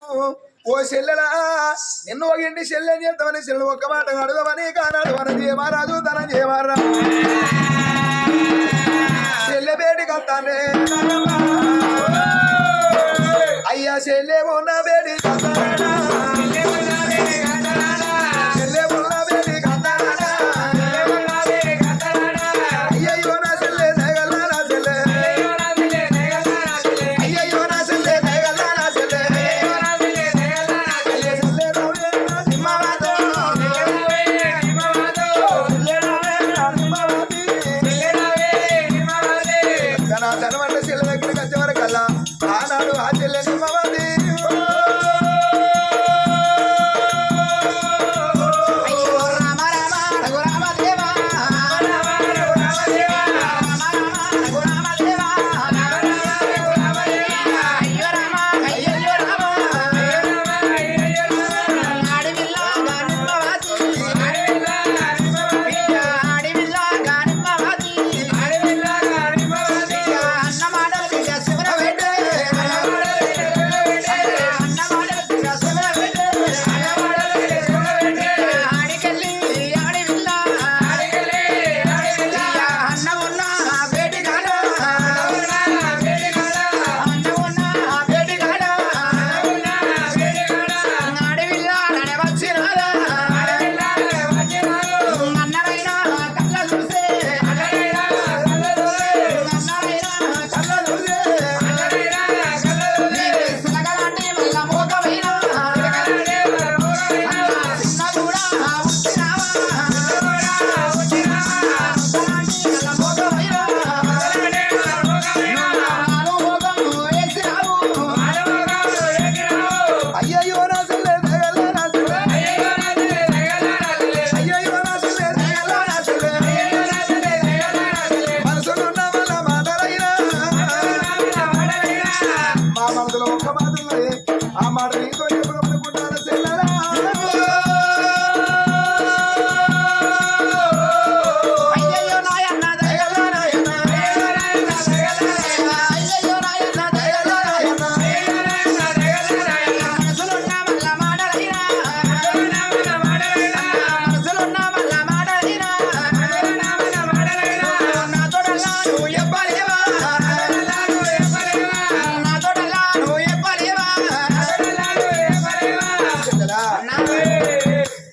ఓ చెల్లెలా నిన్ను ఒక ఇంటి చెల్లెని చేద్దామని చెల్లెలు ఒక్క మాట అడుగుదామని కానాడు మన చేయమారాజు తన చేయమారా చెల్లె బేటికి వస్తానే అయ్యా చెల్లె ఉన్న బేటికి వస్తానా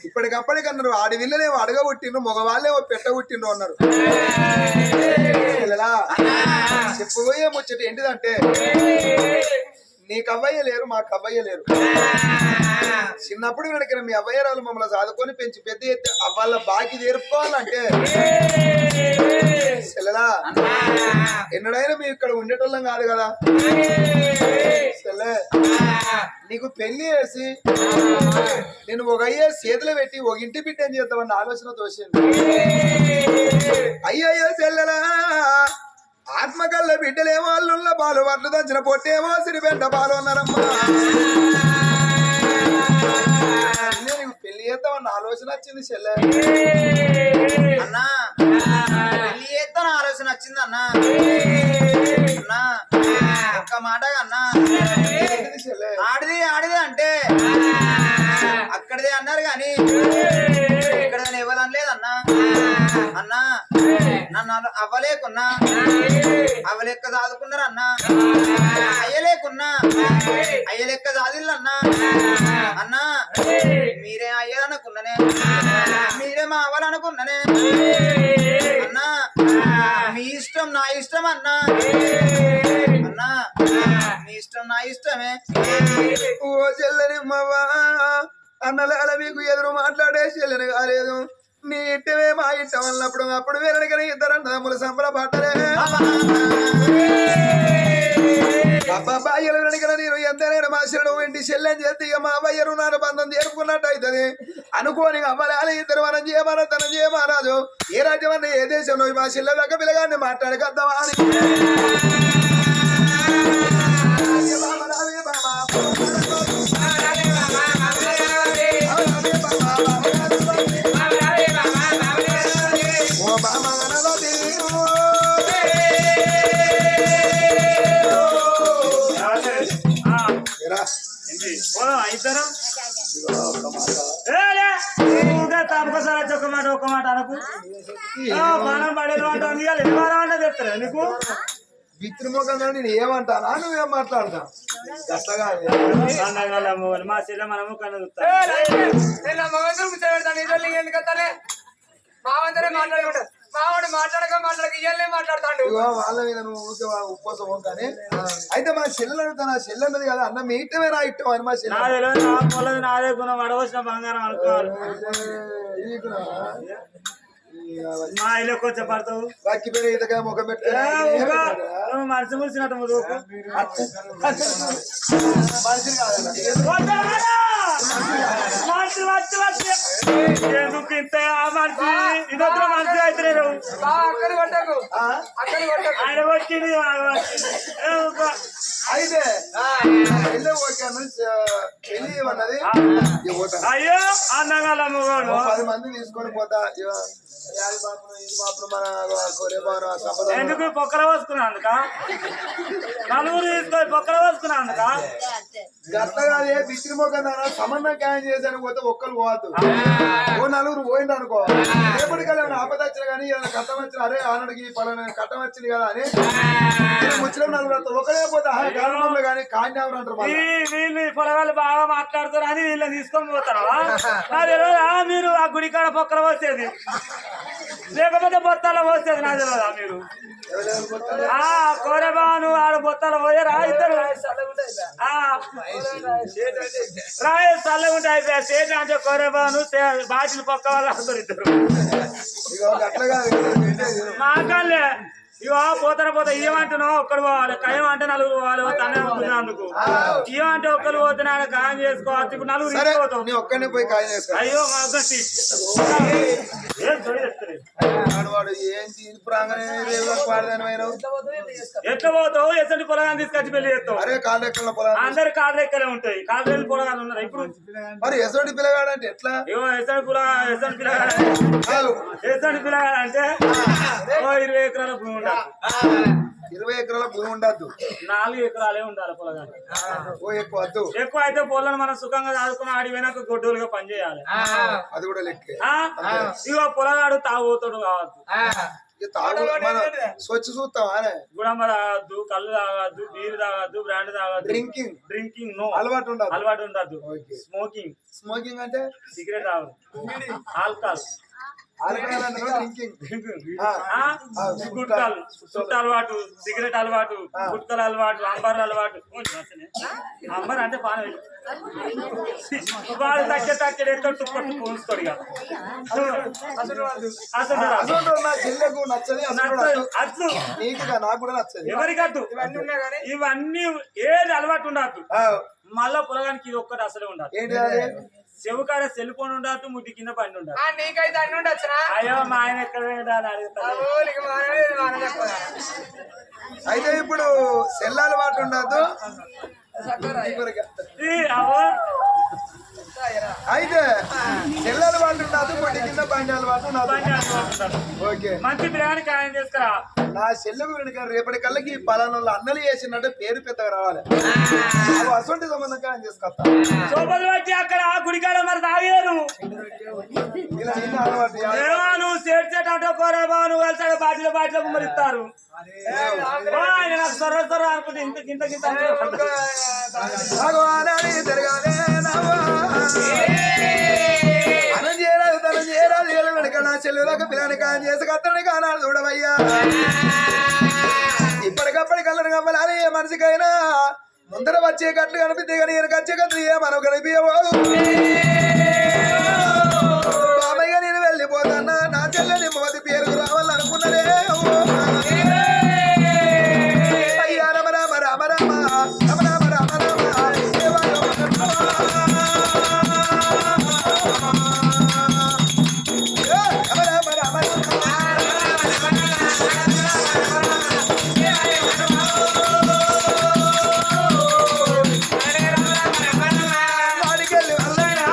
ఇప్పటికప్పటికన్నారు ఆడి విల్లలేమో అడగబుట్టిండ్రు మగవాళ్ళేమో పెట్టబుట్టిండ్రు అన్నారు చెప్పబోయే ముచ్చట ఏంటిదంటే నీకు అవ్వయ్య లేరు మాకు అవ్వయ్య లేరు చిన్నప్పుడు కనుక మీ అవ్వయ్యరాలు మమ్మల్ని చదువుకొని పెంచి పెద్ద ఎత్తి వాళ్ళ బాకి తీర్పుకోవాలంటే చెల్లెలా ఎన్నడైనా మేము ఇక్కడ ఉండేటోళ్ళం కాదు కదా చెల్లె నీకు పెళ్లి చేసి నేను ఒక అయ్యే చేతులు పెట్టి ఒక ఇంటి బిడ్డని చేద్దామన్న ఆలోచన తోసింది అయ్యయ్యో చెల్లెలా ఆత్మకల్ల బిడ్డలేమో అల్లుళ్ళ పాలు వడ్లు దంచిన పొట్టేమో సిరిపెంట పాలు అన్నారమ్మా నీకు పెళ్లి చేద్దామన్న ఆలోచన వచ్చింది చెల్లె అన్నా పెళ్లి చేద్దాం ఆలోచన వచ్చింది అన్నా అన్నా ఒక్క మాట అన్నా ఆడిది ఆడిది అంటే అక్కడిది అన్నారు కానీ ఇక్కడ ఇవ్వాలని లేదన్నా అన్నా నన్ను అవ్వలేకున్నా అవ్వలెక్క చదువుకున్నారు అన్నా అయ్యలేకున్నా అయ్యలెక్క చదివిల్లన్నా అన్నా మీరే అయ్యాలనుకున్నానే మీరే మా అవ్వాలనుకున్నానే అన్నా మీ ఇష్టం నా ఇష్టం అన్నా అన్నా మీ ఇష్టం నా ఇష్టమే ఓ చెల్లెనిమ్మవా అన్నలాల మీకు ఎదురు మాట్లాడే చెల్లెని కాలేదు నీ ఇట్టమే మా ఇష్టం అన్నప్పుడు అప్పుడు వేరడికని ఇద్దరు అన్నదమ్ములు సంబరపడ్డరే అబ్బాయి నేను ఎంతైనా మా చెల్లెడు ఇంటి చెల్లెని చేస్తే ఇక మా అబ్బాయి నాన్న బంధం చేరుకున్నట్టు అవుతుంది అనుకోని అవ్వాలి ఇద్దరు మనం చేయమన్నా తన చేయమరాజు ఏ రాజ్యం అన్న ఏ దేశంలో మా చెల్లె దగ్గర పిల్లగాన్ని మాట్లాడకద్దామా అని ఇద్దరం ఇగో ఒక మాట. తప్పకోసారి ఒక మాట అనకు బాణం పడేది అంటుంది ఏ బాణం అంటే చెప్తారా నీకు బిత్రిముఖంగా నేను ఏమంటానా నువ్వేం మాట్లాడతా గట్టగా మా చెల్లె మనము కన్ను చూస్తా మావాడు మాట్లాడక ఇయ్యాలే మాట్లాడతాడు. ఇగో వాళ్ళ మీద నువ్వు ఊరికే ఉపవాసం కానీ అయితే మా చెల్లెలు అడుగుతా నా చెల్లె అన్నది కదా అన్న మీ ఇట్టమే నా ఇట్టం అని మా చెల్లె నాదే నా పొలది నాదే గుణం వడవసిన బంగారం అనుకోవాలి మా ఇల్లు కొంచెం పడతావు వాకి పేరు ఈతగా ముఖం నువ్వు మనిషి మురిసినట్టు ముదుకు మనిషిని కాదన్న ఎందుకు ఇంత మనిషి ఇదొద్దు మనిషి అయితే అక్కడి పడ్డాకు ఆయన వచ్చింది అయితే పెళ్ళి ఓకే అన్న పెళ్ళి అన్నది అయ్యో అన్నగాల మొగోడు 10 మంది తీసుకొని పోతా యాది బాపును ఇది బాపును మన కొరే బాను సంపద ఎందుకు పొక్కల పోసుకున్నా అందుక నలుగురు తీసుకొని పొక్కల పోసుకున్నా అందుక గట్టగా బిత్రి మొక్క సంబంధం ఖాయం చేశాను పోతే ఒక్కరు పోవద్దు ఓ నలుగురు పోయింది అనుకో రేపటికల్లా ఏమైనా ఆపద వచ్చినా కానీ ఏమైనా కట్టం వచ్చిన అరే ఆనడికి పలానా కట్టం వచ్చింది కదా అని ముచ్చడం నలుగురు వస్తారు ఒకడే పోతే గ్రామంలో కానీ కాండామని అంటారు వీళ్ళు పొలగాళ్ళు బాగా మాట్లాడుతారు అని వీళ్ళని తీసుకొని పోతారా మీరు ఆ గుడి కాడ పొక్కల పోసేది లేకపోతే బొత్తాల పోసేది నా తెలియదా మీరు కోరేబాను ఆడ బొత్తాల పోయారా ఇద్దరు రాయ చల్లగుంటే అయిపోయా సేట అంటే కోరేబాను బాటిల్ పక్క వాళ్ళు అందరు ఇద్దరు మాకల్లే ఇవో పోతా ఏమంటున్నావు ఒక్కడు పోవాలి కయం అంటే నలుగురు పోవాలి తనే అందుకు ఏమంటే ఒక్కరు పోతున్నాడు ఖాయం చేసుకోవచ్చు ఇప్పుడు నలుగురు పోతావు ఒక్కనే పోయి ఖాయం చేసుకో అయ్యో వాడు ఏం తీసుకురాగానే ఎట్లా పోతావు ఎసంటి పొలగాన్ని తీసుకొచ్చి పెళ్లి చేస్తావు అరే కాళ్ళు ఎక్కడ పొలం అందరు కాళ్ళ ఎక్కలే ఉంటాయి కాళ్ళు పొలగాలు ఉన్నారు ఇప్పుడు మరి ఎసోటి పిల్లగాడంటే ఎట్లా ఇవో ఎసంటి పిల్లగాడు అంటే 20 ఎకరాల భూమి ఉండాలి 20 ఎకరాల భూమి ఉండద్దు 4 ఎకరాలే ఉండాలి పొలగాడు ఓ ఎక్కువ వద్దు ఎక్కువ అయితే పొలను మనం సుఖంగా దాచుకుని ఆడి పోయినాక గొడ్డోలుగా పనిచేయాలి అది కూడా లెక్కే ఇగో పొలగాడు తాగుతాడు కావద్దు స్వచ్ఛ చూస్తావా గుడమ్మ తాగద్దు కళ్ళు తాగద్దు బీరు తాగద్దు బ్రాండ్ తాగద్దు డ్రింకింగ్ నో అలవాటు ఉండద్దు స్మోకింగ్ అంటే సిగరెట్ తాగదు ఆల్కహాల్ గుట్కాలు చుట్ట అలవాటు సిగరెట్ అలవాటు గుట్కలు అలవాటు అంబర్లు అలవాటు అంబర్ అంటే పాన వాడు తగ్గ ఎక్కడ తుప్పట్టు పోస్తాడు ఇక అట్లు ఎవరికి అద్దు ఇవన్నీ ఏది అలవాటు ఉండద్దు మళ్ళా పొలగానికి ఇది ఒక్కటి అసలే ఉండదు చెవు కాడ సెల్ ఫోన్ ఉండదు ముడ్డి కింద పండి ఉండదు నీకైతే అన్ని ఉండొచ్చునా అయ్యో మా ఆయన ఎక్కడ అని అడుగుతాడు అయితే ఇప్పుడు సెల్ అలవాటు ఉండదు అయితే సెల్ అలవాటు ఉండదు ముడ్డి కింద పండి అలవాటు ఓకే మంచి బిర్యానీ ఖాయం చేసుకురా నా చెల్లెకు వెనుక రేపటి కళ్ళకి పలానా అన్నలు చేసినట్టు పేరు పెద్దగా రావాలి అసొంటి సంబంధం ఖాయం చేసుకొస్తా సోపలు వచ్చి అక్కడ ఆ గుడికాడ మరి తాగారు ఇలా అలవాటు నువ్వు సేట్ అంటే కోరేబా నువ్వు వెళ్తాడు బాటిలో మరి ఇస్తారు సొర్ర సొర్ర అనుకుంటే ఇంత తనం చేయరాదు వెనక నా చెల్లెలకు పిల్లని ఖాయం చేసి కత్తని కానాడు చూడవయ్యా ఇప్పటికప్పటి కళ్ళని కమ్మలాలి ఏ మనిషికైనా ముందర వచ్చే కట్లు కనిపిస్తే కానీ ఈయనకు వచ్చే కట్లు మనం కనిపించబోదు బాబయ్య నేను వెళ్ళిపోతానా నా చెల్లెని మోది పేరుకు రావాలనుకున్నదే అయ్యా రమ రామ రామ రామ రమ రామ రామ వాడికెళ్ళి వల్లైనా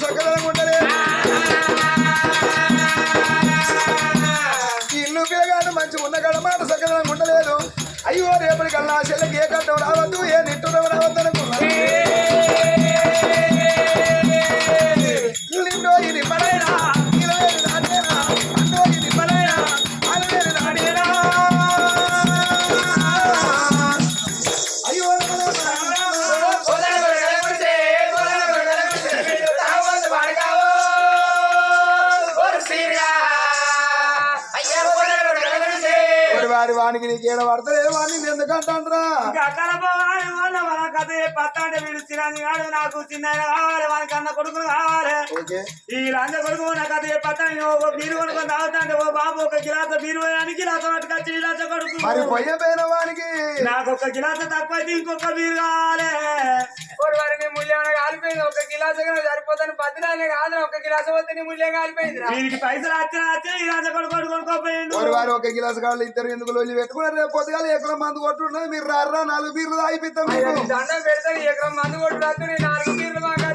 సకలంగా ఉండలేదు ఇల్లు పిల్లగాడు మంచిగా ఉన్న కాడ మాట సకలంగా ఉండలేదు అయ్యో రేపటికల్లా చెల్లెకి ఏ కట్టం రావద్దు ఏ నిట్టుడం రావద్దు అనుకున్నా నిండో ఇది పడైనా ఇరవేరు నాటేనా అండో ఇది పడైనా అరవేరు నాటేనా అయ్యో వారి వానికి నీకేడ పడతలే వాడిని ఎందుకంటారా కథ పత్తాంటే వీడు చిరాని కాదు నాకు చిన్న కావాలి వానికి అన్న కొడుకులు కావాలి ఈ లంచ కొడుకు నా కథ పత్తాన్ని బీరు కొనుక్కొని తాగుతాంటే ఓ బాబు ఒక గిలాస బీరు గిలాస పట్టుకొచ్చి గిలాస కొడుకు మరి పోయిన వానికి నాకు ఒక గిలాస తక్కువ అయితే ఇంకొక బీరు కావాలి వారిని ముళ్ళేమో కాలిపోయింది ఒక గిలాస సరిపోతాను బతిరానే కాదు ఒక గిలాస పోతే నీ ముళ్ళే కాలిపోయింది దీనికి పైసలు వచ్చి గిలాస కొడుకు కొనుక్కోపోయిండు వారు ఒక గిలాస్ కాళ్ళు ఇద్దరు ఎందుకు లొల్లి పెట్టుకున్నారు రేపు పొద్దుగాల ఎక్కడ మందు కొట్టున్నది మీరు రారా 4 బీర్లు తాగిపిస్తాం దండం పెడతాను ఎకరం మందు కొట్టు రాదు నీ 4 బీర్లు మాకు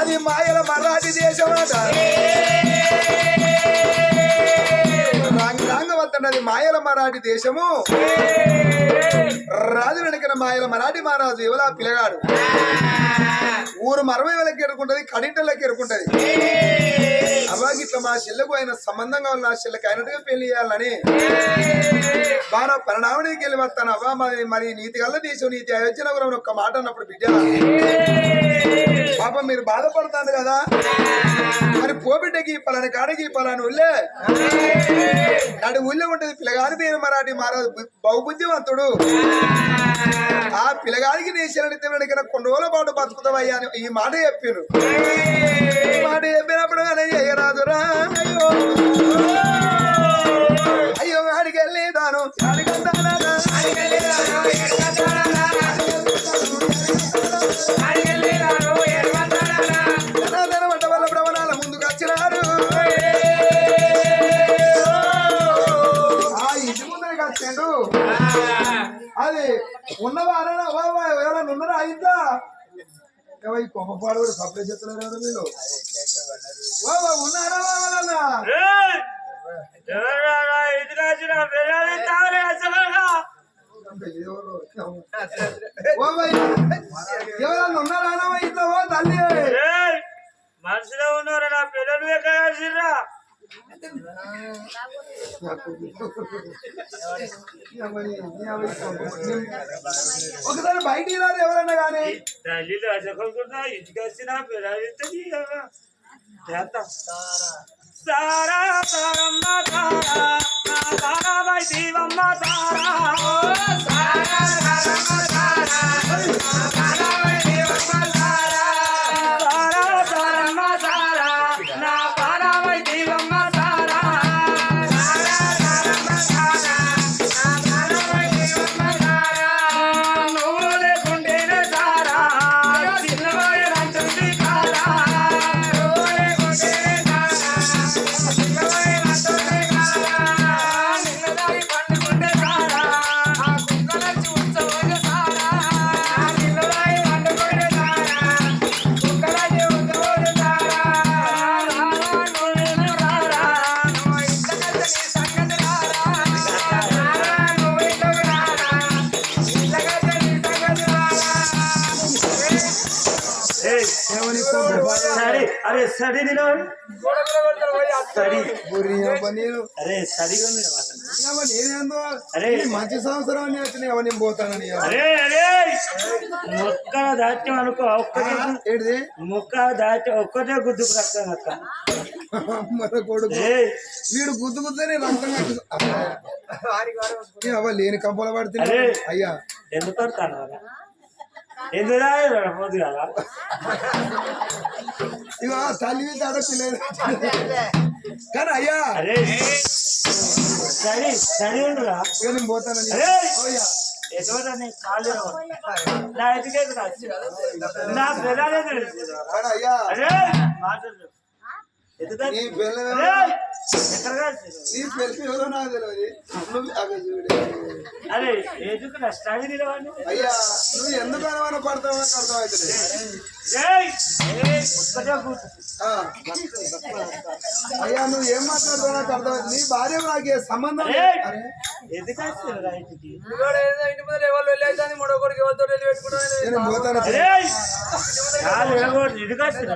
అది మాయల మరాఠీ దేశం రాంగవద్దన్నది మాయల మరాఠీ దేశము రాజు వెనకన మాయల మరాఠీ మహారాజు ఎవలా పిల్లగాడు ఊరు 60 వేలకి ఎరుకుంటది కడింటలకి ఎరుకుంటది అవాగిట్లా మా చెల్లెకు ఆయన సంబంధంగా ఉన్న నా చెల్లెకి అయినట్టుగా పెళ్లి చేయాలని బాగా పరిణామానికి వెళ్ళి వస్తాను అవ్వ మరి నీతి కల్లా దేశం నీతి అయోధ్య కూడా ఒక్క మాట అన్నప్పుడు బిడ్డ పాపం మీరు బాధపడతాను కదా మరి పోబిడ్డకి పలాని కాడికి పలాని ఊళ్ళే నాడు ఊళ్ళో ఉంటది పిల్లగాని పేరు మరాఠీ మహారాజు బహుబుద్ధివంతుడు ఆ పిల్లగానికి నీ చెల్లెడితే కొన్ని రోజుల పాటు బతుకుతావయ్యా అని ఈ మాట చెప్పాను ఈ మాట చెప్పినప్పుడు చేయరాదురా అయ్యో అయ్యో ఆడికి వెళ్ళేదాను వల్ల భ్రమణాల ముందుకు వచ్చినారు ఆ ఇంటి ముందరికి వచ్చాడు అది ఉన్నవారైనా ఎవరైనా ఉన్నారా అయిద్దా ఈ కొమ్మపాడు కూడా సప్లై చేస్తున్నారు మీరు ఉన్నారా వాళ్ళన్నా ఎవరన్నా ఉన్నారా ఇంట్లో తల్లి మనసులో ఉన్నారు నా పిల్లలు ఎక్కడిరా ఒకసారి బయటికి రాదు ఎవరన్నా కానీ తల్లిలు అసలుకుంటున్నా ఇంటికి వచ్చిన పిల్లలు సారా సారమ్మ సారా సారా వైదీవమ్మ సారా अरे सड़ी दिलो सड़ी अरे सड़ी अरे మంచి సంవత్సరం వచ్చినాయి పోతానని अरे अरे మొక్క దాచి అనుకో ఏంటిది మొక్క దాచి ఒక్కటే గుద్దుకు రక్తం అక్క మన కొడుకు వీడు గుద్దు గుద్దని రక్తం అవ్వ లేని కంపల పడుతుంది అయ్యా ఎందుకు పడతాను ఎందుకు పోదు కదా ఇక తల్లి తాడ పిల్లలు కానీ అయ్యా అరే స్టడీ ఉండురా ఇక నేను పోతానని అరే! ఓయ్యా. ఎటువంటి కాలు నా ఎదుకేది నా పిల్లలే తెలుసు కానీ అయ్యా అరే మాట్లాడు ఎదుగా నీ పిల్ల ఎక్కడ నీ పిల్ల ఎవరో నాకు తెలియదు నువ్వు అవి చూడు. అరే ఎదుకున్నా స్టడీ నిలవండి అయ్యా నువ్వు ఎందుకు అనుమాన పడతావు నాకు అర్థమవుతుంది ఒక్కటే కూర్చో అయ్యా నువ్వు ఏం మాట్లాడుతావు నాకు అర్థమవుతుంది నీ భార్య నాకు ఏ సంబంధం అరే! లేదు. అరే, ఎదుకాల్సింది రైతుకి ఇవాళ ఏదో ఇంటి ముందు ఎవరు వెళ్ళేసాని మూడో కొడుకు ఎవరితో వెళ్ళి పెట్టుకుంటాను నేను పోతాను అరే కాలు ఎగకూడదు ఎదుకాల్సింది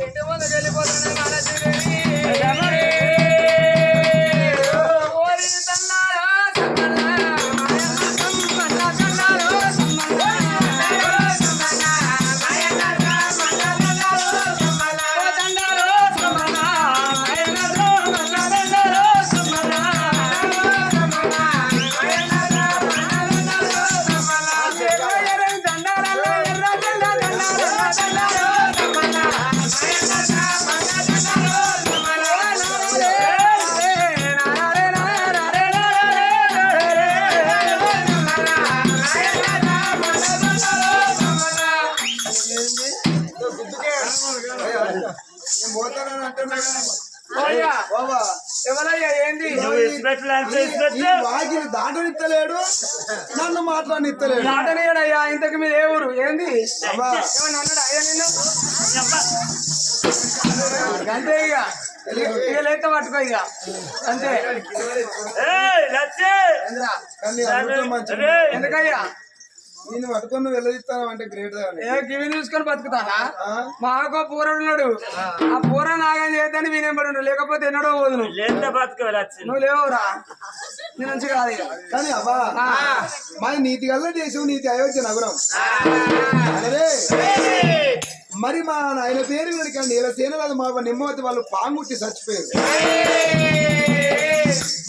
ఇంటి ముందు వెళ్ళిపోతాను మానసిదేవి. ఓరి తన్నారా సమ్మన్నా, మాయన్న సమ్మన్నా కన్నారో సమ్మన్నా, సమ్మన్నా, మాయన్న సమ్మన్నా కన్నారో సమ్మన్నా, ఓ తన్నారో సమ్మన్నా, మాయన్న సమ్మన్నా కన్నారో సమ్మన్నా, సమ్మన్నా, మాయన్న సమ్మన్నా కన్నారో సమ్మన్నా, ఎర్ర దండాలలో ఎర్ర దండాలలో దండాలో సమ్మన్నా, మాయన్న సమ్మన్నా కన్నారో సమ్మన్నా, నేను పోతానని అంటున్నా కానీ. ఓయ్యా, బాబా ఎవరయ్యా ఏంది నువ్వు ఇస్పెట్లు అంటే ఈ ఇస్పెట్లు వాకిలి దాటనిత్తలేడు నన్ను మాట్లాడనిత్తలేడు నాటనీయడయ్యా ఇంతకు మీరు ఏ ఊరు ఏంది అబ్బా ఏమన్నా అన్నాడు అయ్యా నిన్ను అంతే ఇక లేత పట్టుకో ఇక అంతే లచ్చే ఏందిరా? కానీ అడుగుతూ మంచిది. అరే ఎందుకయ్యా నేను పట్టుకొని వెళ్ళదిస్తాను అంటే గ్రేట్ ఏ గివి చూసుకొని బతుకుతానా ఆ? మాకో పూరడు ఉన్నాడు ఆ పూర నాగం చేద్దని వినేబడి లేకపోతే ఎన్నడో పోదు నువ్వు లేత బతుకు లచ్చే నువ్వు లేవురా నీ నుంచి కాదు ఇక కానీ అబ్బా మరి నీతి గల్ల దేశం నీతి అయోధ్య నగరం అరే మరి మా ఆయన పేరు వెనకండి ఇలా సేనరాజు మా నిమ్మవతి వాళ్ళు పాంగుట్టి చచ్చిపోయారు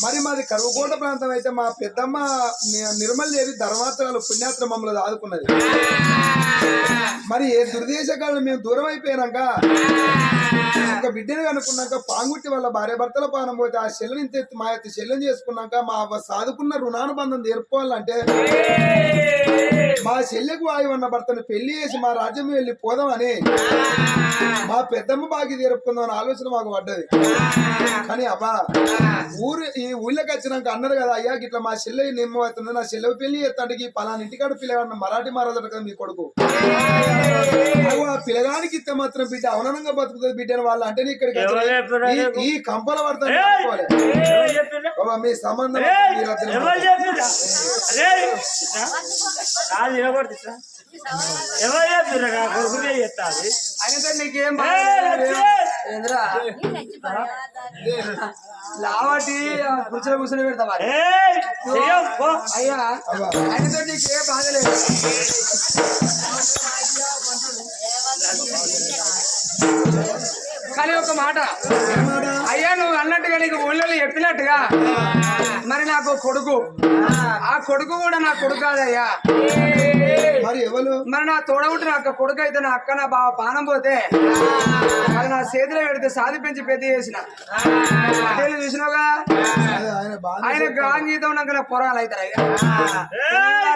మరి మాది కరువుకోట ప్రాంతం అయితే మా పెద్దమ్మ నిర్మల్ దేవి ధర్మాత్రాలు పుణ్యాత్ర మమ్మల్ని ఆదుకున్నది మరి ఏ దుర్దేశకాలను మేము దూరం అయిపోయినాక ఒక బిడ్డను కనుక్కున్నాక పాంగుట్టి వాళ్ళ భార్య భర్తల పానం పోతే ఆ చెల్లెని ఇంత మా యొక్క చెల్లెని చేసుకున్నాక మా సాదుకున్న రుణానుబంధం తీర్పుకోవాలంటే మా చెల్లెకు వాయువు అన్న భర్తను పెళ్లి చేసి మా రాజ్యం వెళ్ళి పోదామని మా పెద్దమ్మ బాకి తీర్పుకుందాం అనే ఆలోచన మాకు పడ్డది కానీ అబ్బా ఈ ఊళ్ళోకి వచ్చినాక అన్నారు కదా అయ్యా ఇట్లా మా చెల్లె నిమ్మవుతుంది నా చెల్లె పెళ్లి చేస్తానికి పలానా ఇంటికాడు పిల్లగాడు మరాఠీ మారాదట కదా మీ కొడుకు ఆ పిల్లగానికి ఇస్తే మాత్రం బిడ్డ అవనంగా బతుకుతుంది బిడ్డని వాళ్ళు అంటే ఇక్కడికి వచ్చి ఈ కంపల పడతాను బాబా మీ సంబంధం మీరు అతను ఎవరు చెప్పిరా అరే కాదు నిలబడుతున్నా ఎవరు చెప్పిరా కొడుకునే చెప్తాది అయినతో నీకేం ఏంద్రా లావటి కూర్చొని కూర్చొని పెడతా మరి అయ్యా ఆయనతో నీకేం బాధలేదు కానీ ఒక మాట అయ్యా నువ్వు అన్నట్టుగా నీకు ఊళ్ళో చెప్పినట్టుగా మరి నాకు కొడుకు ఆ కొడుకు కూడా నా కొడుకు కాదయ్యా మరి ఎవరు మరి నా తోడబుట్టి నా అక్క కొడుకు అయితే నా అక్క నా బావ పానం పోతే మరి నా చేతిలో పెడితే సాది పెంచి పెద్ద చేసిన చూసినావుగా ఆయన బాగా ఆయన గాంగీతం ఉన్నాక నా పొరాలు అవుతారు అయ్యా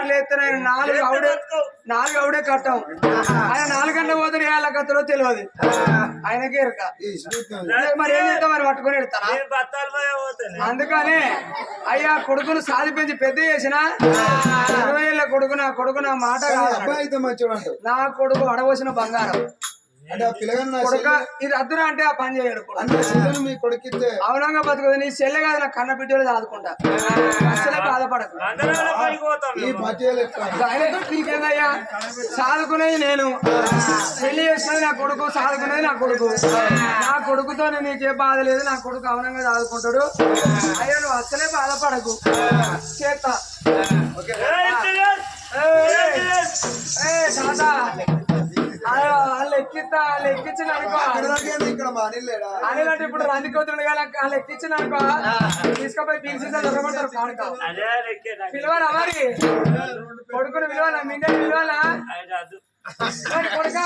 లేస్తే ఆయన నాలుగు అవుడే కట్టం ఆయన 4 గంటలు పోతే ఏళ్ళ కథలో తెలియదు ఆయనకే ఇరక మరి ఏం చేద్దాం మరి పట్టుకొని పెడతానా అందుకనే అయ్యా కొడుకును సాది పెంచి పెద్ద చేసిన 20 ఏళ్ళ కొడుకు నా కొడుకు నా మాట కాదు అబ్బాయి అయితే మంచివాడు నా కొడుకు అడవసిన బంగారం అంటే ఆ పిల్లగాని నా కొడుక ఇది అద్దురా అంటే ఆ పని చేయడు కొడుకు. అంటే చెల్లెను మీ కొడుకితే అవునంగా బతుకుతుంది నీ చెల్లె కాదు నా కన్న బిడ్డలు చదువుకుంటా అసలే బాధపడకు ఈ పట్టేలు ఎట్లా ఆయనతో నీకేందయ్యా సాదుకునేది నేను పెళ్లి చేసినది నా కొడుకు సాదుకునేది నా కొడుకు నా కొడుకుతో నీకే బాధ లేదు నా కొడుకు అవునంగా చదువుకుంటాడు అయ్యా నువ్వు అసలే బాధపడకు చేస్తా తాత వాళ్ళు ఎక్కించిన అనుకో ఇక్కడ మా అనిల్ లేడా అనిలంటే ఇప్పుడు రందికోతున్నాడు కానీ వాళ్ళు ఎక్కించిన అనుకో తీసుకుపోయి పీల్చితే దొరకబడతారు కానుక పిలవాలా మరి కొడుకుని పిలవాలా మింగని పిలవాలా కొడుక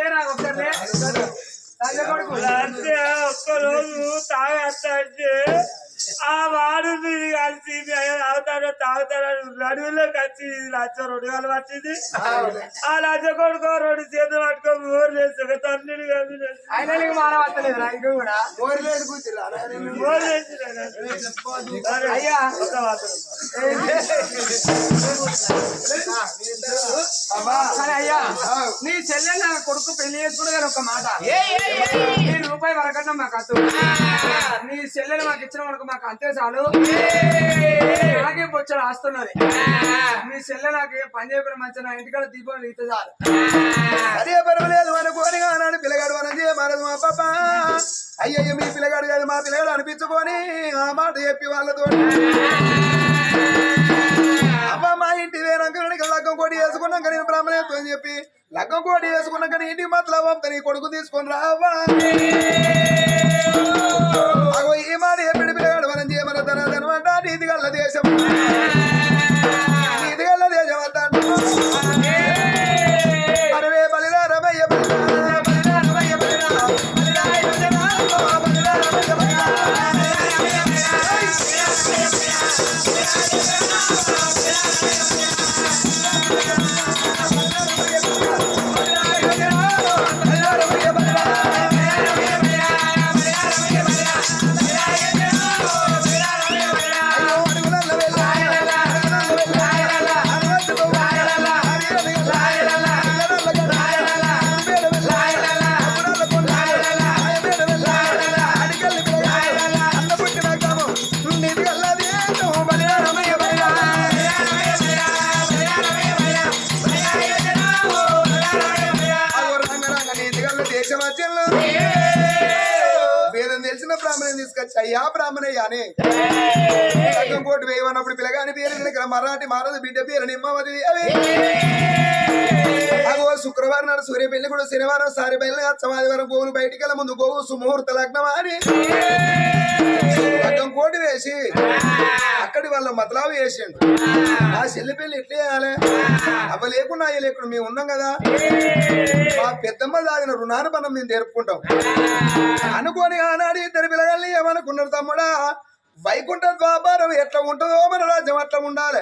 లేరా ఒకసారి రాజా కొడుకు అంటే ఒక్కరోజు తాగంటే ఆ వాడు మీరు కలిసి తాగుతాడో నడువులోకి వచ్చి లచ్చ 2 గంటలు పట్టింది. ఆ లచ్చ కొడుకో 2 చేతులు పట్టుకొని ఊరు లేచి తండ్రిని కలిసి ఆయన నీకు మానవత్తలేదు రా ఇంకో కూడా మోరలేడు కూర్చురా ఊరు లేచి అయ్యా కానీ అయ్యా నీ చెల్లె నా కొడుకు పెళ్లి చేసుకుని కానీ ఒక మాట నీ రూపాయి వరకన్నా మాకు అత్తు నీ చెల్లెలు మాకు ఇచ్చిన వరకు మాకు అంతే చాలు. నాకే బొచ్చడు ఆస్తున్నది. మీ చెల్లె నాకు పని చేయకుండా మంచిగా నా ఇంటికాడ దీపం ఇస్తే చాలు. అదే పర్వాలేదు అనుకోని నాడు పిల్లగాడు మనం చేయమనదు మా పాప. అయ్యయ్య మీ పిల్లగాడు కాదు మా పిల్లగాడు అనిపించుకొని ఆ మాట చెప్పి వాళ్ళతో అమ్మ మా ఇంటి వేరంక లగ్గం కోడి వేసుకున్నాక నేను బ్రాహ్మణతో చెప్పి లగ్గం కోడి వేసుకున్నాక నీ ఇంటికి మాత్రం నీ కొడుకు తీసుకొని రావా. ఈ మాట చెప్పి పిల్లగాడు మనం చేయమన తనమాట నీతి గల్ల దేశం నీతి గల్ల దేశం అంతా అరే బలిరా రమయ్య వేదం తెలిసిన బ్రాహ్మణం తీసుకొచ్చి అయ్యా బ్రాహ్మణయ్య అని లగ్గం కోటి వేయమన్నప్పుడు పిల్లగాని పేరు ఇక్కడ మరాఠీ మారదు బిడ్డ పేరు నిమ్మవది అగో శుక్రవారం నాడు సూర్య పెళ్లి కూడా శనివారం సారి బయలు ఆదివారం గోవులు బయటికి వెళ్ళ ముందు గోవు సుముహూర్త లగ్నం అని లగ్గం కోటి వేసి అక్కడి వాళ్ళ మతలావు వేసిండు. ఆ చెల్లి పెళ్లి ఎట్లా చేయాలి అవ్వ లేకుండా అయ్య లేకుండా మేము ఉన్నాం కదా మా పెద్దమ్మ దాగిన రుణానుబంధం మేము జరుపుకుంటాం అనుకోని ఆనాడు 2 పిల్లగాల్ని ఏమనుకున్నారు తమ్ముడా వైకుంఠ ద్వాపారం ఎట్లా ఉంటుందో మన రాజ్యం అట్లా ఉండాలి.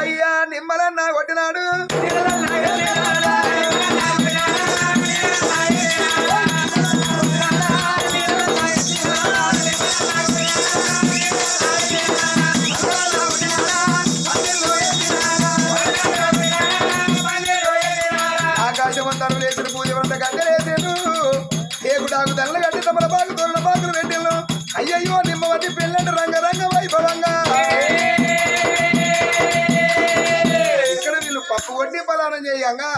అయ్యా నిమ్మలన్నా కొట్టినాడు ఆకాశవంతాను లేచిన పూజ వంట గడ్డలేసాను ఏకుటాకు దండలు కట్టి తమల బాగు తోరణ బాగులు పెట్టాను. అయ్యయ్యో నిమ్మవతి పెళ్ళంటే రంగరంగ వైభవంగా ఇక్కడ వీళ్ళు పప్పు కొట్టి పలానం చేయంగా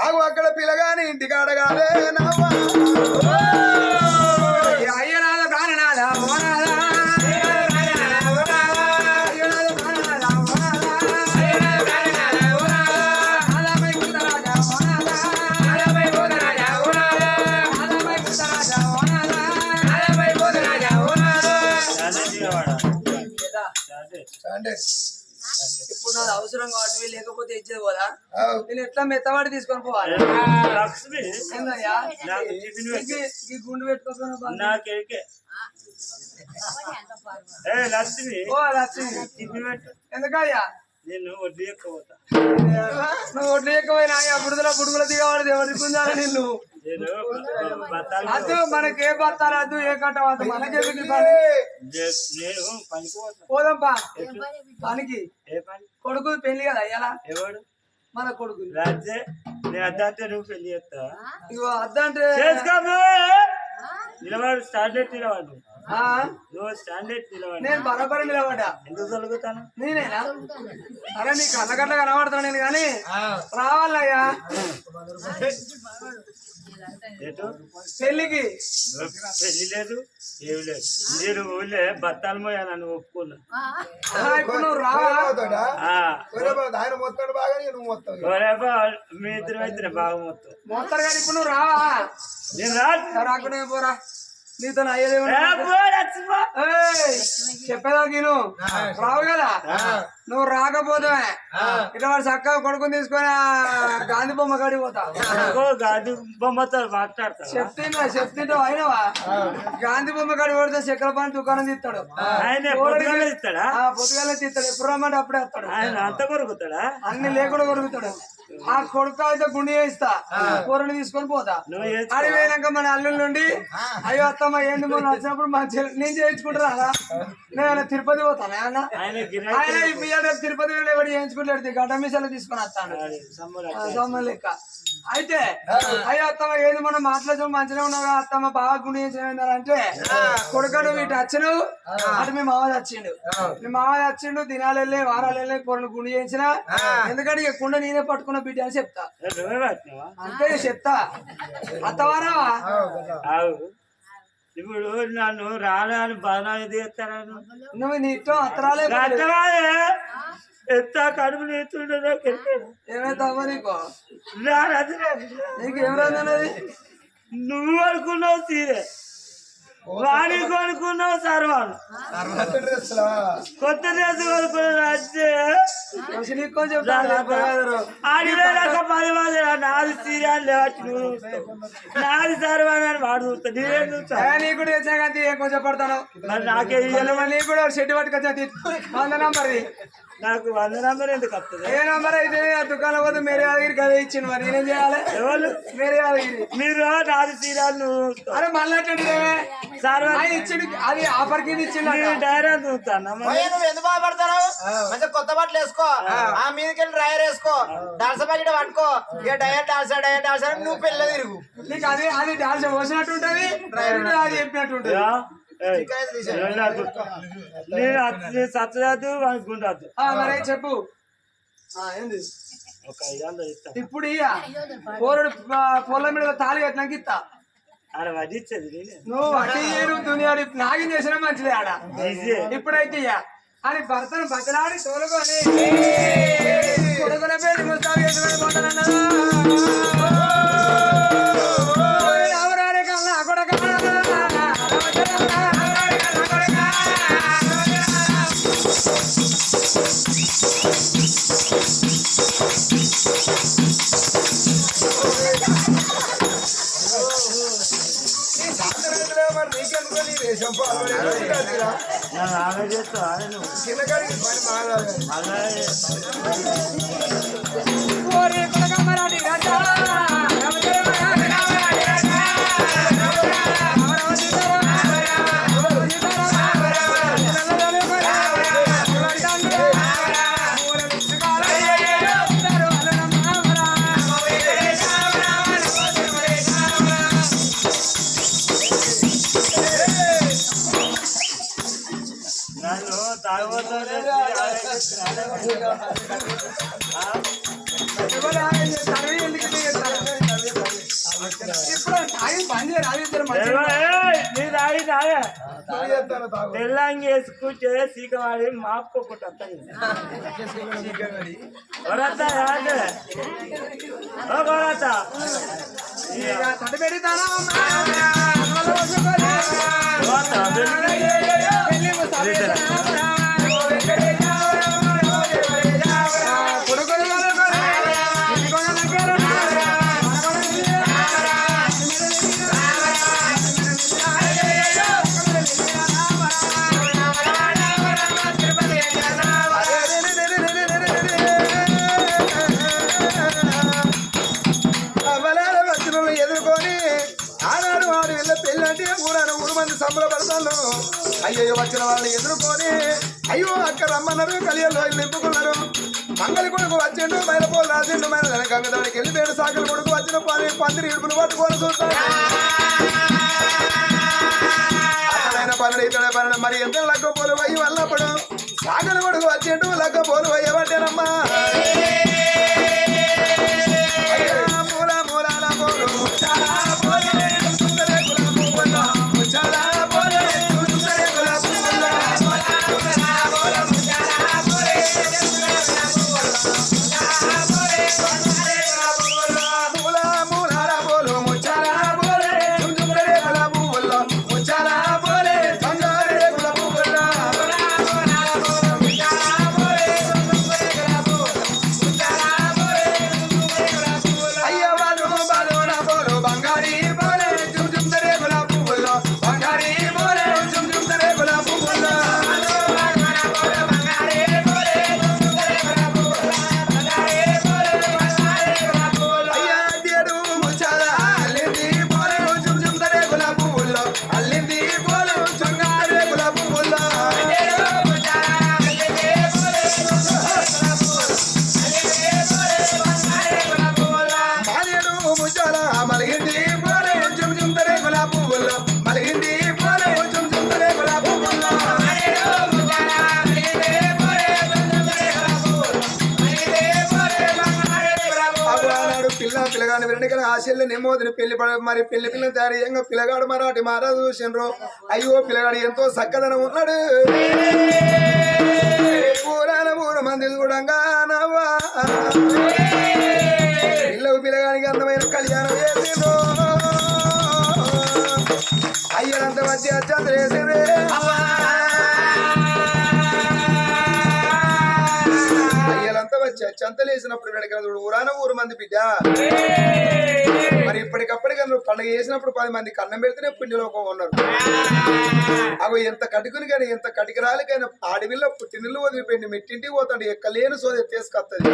అగు అక్కడ పిల్లగాని ఇంటికి అడగాలే నవ్వ అయ్యనాథ ప్రాణనాథ మోనాథ ఇప్పుడు నాది అవసరం కాబట్టి లేకపోతే ఇచ్చేది పోదా నేను ఎట్లా మెత్తవాడి తీసుకొని పోవాలి. లక్ష్మి ఏందయ్యా నాకు టిఫిన్ పెట్టు. ఈ గుండు పెట్టుకోకుండా నాకేకే లక్ష్మి ఓ లక్ష్మి టిఫిన్ పెట్టు. ఎందుకయ్యా నేను వడ్డీ ఎక్కబోతా. నువ్వు ఒడ్లు ఎక్కువైనా బుడుగుల దిగబడి ఎవరి కుందాలి నిన్ను నేను బత్తాలు అద్దు మనకి ఏ బత్తాలు వద్దు ఏ కట్ట వద్దు మనకే నేను పనిపోతా. పోదాంపా పనికి ఏ పని? కొడుకు పెళ్లి కదా అయ్యాలా ఎవడు మన కొడుకు రాజే నేను అద్దంటే నువ్వు పెళ్లి చేస్తా ఇగో అద్దంటే చేసుకో. నిలబడు స్టాండర్డ్ నిలబడు ఆ, నువ్వు స్టాండర్డ్ నిలబడు. నేను బరాబరి నిలబడ్డా ఎందుకు చదువుతాను? నేనేనా అరే నీ కళ్ళగట్ల కనబడతాను నేను కానీ రావాలయ్యా ఎటు పెళ్లికి. పెళ్లి లేదు ఏమి లేదు. నేను ఊళ్ళే బత్తాలు మోయాలని నన్ను ఒప్పుకున్నా. ఇప్పుడు నువ్వు రావా ఆయన మొత్తాడు బాగా నువ్వు మొత్తం మీ ఇద్దరు అయితే బాగా మొత్తం మోస్తారు కానీ ఇప్పుడు నువ్వు రావా నేను రాదు. రాకునే పోరా నీతో చెప్పేదా నేను రావు కదా నువ్వు రాకపోతే ఇట్లా వాడు చక్కగా కొడుకుని తీసుకొని గాంధీ బొమ్మ కాడికి పోతా గాంధీ బొమ్మతో మాట్లాడతా చెప్తుంటా అయినవా గాంధీ బొమ్మ కాడికి కొడితే చక్కెర పని దుకాణం తీస్తాడు ఆయన ఇస్తాడా పొద్దుగానే తీస్తాడు ఎప్పుడు రమ్మంటే అప్పుడే వస్తాడు ఆయన అంత కొరుకుతాడా అన్ని లేకుండా కొరుకుతాడు ఆ కొడుకు అయితే గుండె వేయిస్తా కూరని తీసుకొని పోతా అది పోయినాక మన అల్లుల నుండి అయ్యో అత్తమ్మ ఏంటి మొన్న వచ్చినప్పుడు నేను చేయించుకుంటారా నేను తిరుపతి పోతాను ఆయన తిరుపతి వెళ్ళి ఎవరు చేయించుకుంటాడు గడ్డ మీసాలు తీసుకొని వస్తాను సొమ్మ లెక్క అయితే అయ్యో అత్తమ్మ ఏంది మనం మాట్లాడు మంచిగా ఉన్నావు అత్తమ్మ బాగా గుండె చేయించారంటే కొడుకడు వీటి వచ్చను అటు మీ మావ వచ్చిండు మీ మావ వచ్చిండు దినాలు వెళ్ళి వారాలు వెళ్ళి కూరలు గుండె చేయించిన ఎందుకంటే ఇక కుండ నేనే పట్టుకున్న బిడ్డ అని చెప్తా అంతే చెప్తా అత్తవారావా ఇప్పుడు నన్ను రాలే అని బదనాలు తీస్తాను నువ్వు నీతో అత్తరాలే ఎంత కడుపు నీతుండే ఏమైతావా నీకు నీకేం రాదన్నది నువ్వు అనుకున్నావు తీరే వాడి కొనుక్కున్నావు సర్వాలు కొత్త డ్రెస్ కొనుక్కున్నావు అంటే ఆడివేలాక 10 మంది నాది సీరియల్ నాది సర్వాణి అని వాడు చూస్తా నేనేం చూస్తా నీకు కూడా తెచ్చాక కొంచెం పడతాను మరి నాకే నీకు కూడా షెడ్ పట్టుకొచ్చా 100 నంబర్ది నాకు 100 నంబర్ ఎందుకు వస్తుంది ఏ నంబర్ అయితే ఆ దుకాణం పోతే మేరే యాదగిరి కదా ఇచ్చింది మరి నేనేం చేయాలి ఎవరు మేరే యాదగిరి మీరు నాది సీరియల్ అరే మళ్ళీ ఇచ్చిండు అది ఆఫర్ కింద ఇచ్చిండు డైరెక్ట్ చూస్తాను నువ్వు ఎందుకు బాధపడతావు మంచిగా కొత్త బట్టలు వేసుకో ఆ మీదకెళ్ళి డ్రైవర్ వేసుకో డాల్సా ప్యాకెట్ పట్టుకో ఇక డయట్ డాల్సా నువ్వు పిల్ల తిరుగు నీకు అది డాల్సా పోసినట్టు ఉంటది డ్రైవర్ అది చెప్పినట్టు ఉంటది నేను సచ్చరాదు అనుకుంటాదు మరి చెప్పు ఏంది ఒక 500 ఇస్తా ఇప్పుడు పొలం మీద తాళి కట్టినాక ఇస్తా అరే వడ్డీ ఇచ్చేది నువ్వు వడ్డీ దునియాడు నాగి చేసినా మంచిదే ఆడ ఇప్పుడైతే ఇయ్య అని భర్తను బతలాడి తోలుకొని కొడుకుల పేరు ముస్తాబు చేసుకొని పోతానన్నా కన్నా కొడక మరాఠీ రాజా తెల్లంగి వేసుకుంటే సీకవాడి మాపుకోకుండా సంబరపడతాను అయ్యో వచ్చిన వాళ్ళని ఎదుర్కొని అయ్యో అక్క రమ్మన్నారు కలియల్లో నింపుకున్నారు మంగళి కొడుకు వచ్చిండు మైలపోలు రాసిండు మైన గంగదానికి వెళ్ళిపోయాడు సాకలి కొడుకు వచ్చిన పందిరి ఇడుపులు పట్టుకొని చూస్తాడు అక్కడైన పనుడు ఇతడ పనుడు మరి ఎంత లగ్గ పోలు అయ్యి వల్లప్పుడు సాకలి కొడుకు వచ్చిండు లగ్గ పోలు అయ్యబట్టానమ్మా మూల మూలాల పోలు ముచ్చాల పిల్లగాని వెనకన ఆ చెల్లె నెమ్మదిని పెళ్లి మరి పెళ్లి పిల్లని తయారు చేయంగా పిల్లగాడు మరాఠీ మారా చూసిండ్రు అయ్యో పిల్లగాడు ఎంతో చక్కదనం ఉన్నాడు ఊరాన 3 మంది చూడంగా నవ్వా పిల్లగానికి అందమైన కళ్యాణం చేసిండ్రు అయ్యనంత వచ్చి అచ్చంత వేసిండ్రే వచ్చి చంతలేసినప్పుడు వెనక ఊరాన 3 మంది బిడ్డ మరి ఇప్పటికప్పటికి పండుగ చేసినప్పుడు 10 మంది కన్నం పెడితేనే పుణ్యలోకం ఉన్నారు అవి ఎంత కటుకుని కానీ ఎంత కటికరాలి కానీ ఆడవిల్ల పుట్టినిల్లు వదిలిపోయింది మెట్టింటికి పోతాడు ఎక్కలేని సోది తీసుకొస్తుంది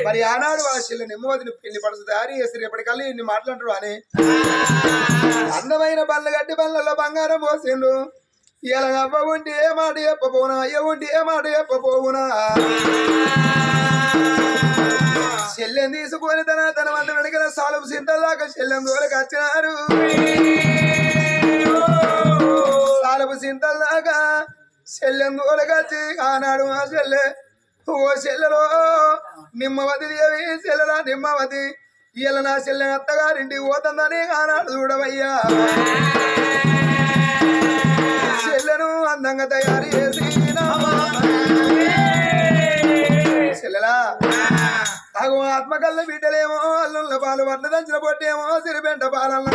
మరి ఆనాడు ఆ చెల్లెని నెమ్మదిని పెళ్లి పడుతు తయారు చేసి రేపటికల్లా ఇన్ని మాట్లాడరు అని అందమైన బల్ల గడ్డి బల్లలో బంగారం పోసిండు ఇలా అవ్వ ఉంటే ఏ మాట చెప్పపోనా అయ్య ఉంటే ఏ మాట చెప్పపోవునా చెల్లెని తీసుకొని తన వంద వెనకల సాలపు సింతలాగా చెల్లెం దూరకు వచ్చినారు సాలపు సింతలాగా చెల్లెం దూరకు వచ్చి ఆనాడు ఆ చెల్లె ఓ చెల్లెలో నిమ్మవతి దేవి చెల్లెలా నిమ్మవతి ఇలా నా చెల్లె అత్తగారింటికి పోతుందని ఆనాడు చూడవయ్యా చెల్లెను అందంగా తయారు చేసి చెల్లెలా అగో ఆత్మకల్ల బిడ్డలేమో అల్లుళ్ళ పాలు వడ్ల దంచిన పొట్టేమో సిరిపెంట పాలన్న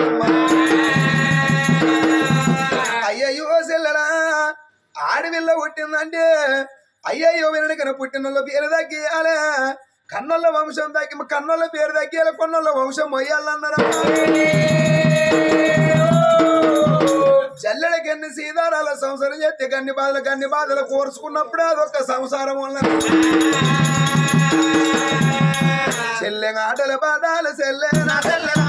అయ్యయ్యో చెల్లెలా ఆడవిల్ల పుట్టిందంటే అయ్యయ్యో వెనకన పుట్టినోళ్ళ పేరు తగ్గియాలే కన్నోళ్ళ వంశం తగ్గి కన్నోళ్ళ పేరు తగ్గియాలి కొన్నోళ్ళ వంశం మొయ్యాలన్నారా జల్లెడకి ఎన్ని సీతారాల సంసారం చేస్తే గన్ని బాధలు కోర్చుకున్నప్పుడు అదొక సంసారం వల్ల చెల్లె ఆటల పాఠాలు చెల్లె నా చెల్లెలా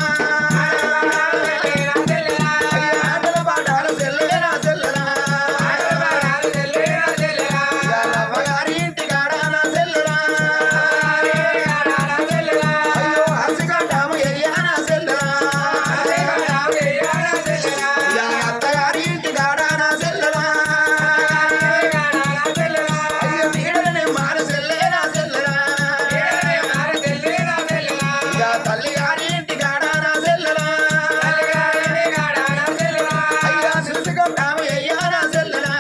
ఆటల పాఠాలు చెల్లె నా చెల్లెలా అమ్మగారి ఇంటి కాడ నా చెల్లెలా అయ్యో హసిగడ్డాము ఎరియా నా చెల్లెలా అత్తగారి ఇంటి కాడ నా చెల్లెలా అయ్యో నీడని మాన చెల్లె నా చెల్లెలా తల్లి గారి ఇంటి కాడ నా చెల్లెలా అయ్యా సిరిసిగడ్డాము ఎయ్యా నా చెల్లెలా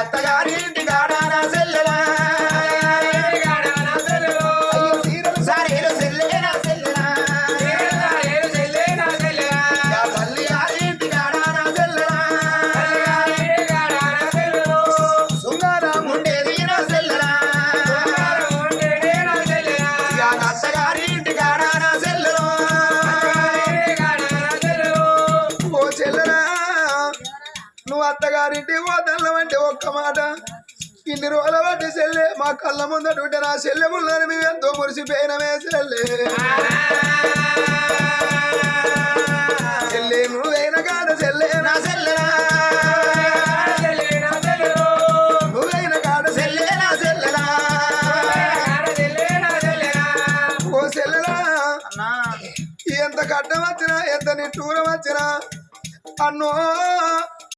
అత్తగారి ఇంటి కాడ నా చెల్లెలా అయ్యో సీరలు సారీలు చెల్లె నా చెల్లెలా తల్లి గారి ఇంటి కాడ నా చెల్లెలా శృంగారం ఉండేది నా చెల్లెలా అత్తగారి ఇంటి కాడ నా చెల్లెలో ఓ చెల్లెలా నువ్వు అత్తగారింటి పోతల్లమంటే ఒక్క మాట ఇన్ని రోజుల బట్టి చెల్లె మా కళ్ళ ముందట నా చెల్లె ముళ్ళని మేము ఎంతో మురిసిపోయినమే చెల్లె చెల్లె నువ్వైన కాడ చెల్లె నా చెల్లెలా నువ్వైన కాడ చెల్లె నా చెల్లెలా ఓ చెల్లెలా ఎంత కట్టం వచ్చినా ఎంత నిట్టూరం వచ్చినా అన్నో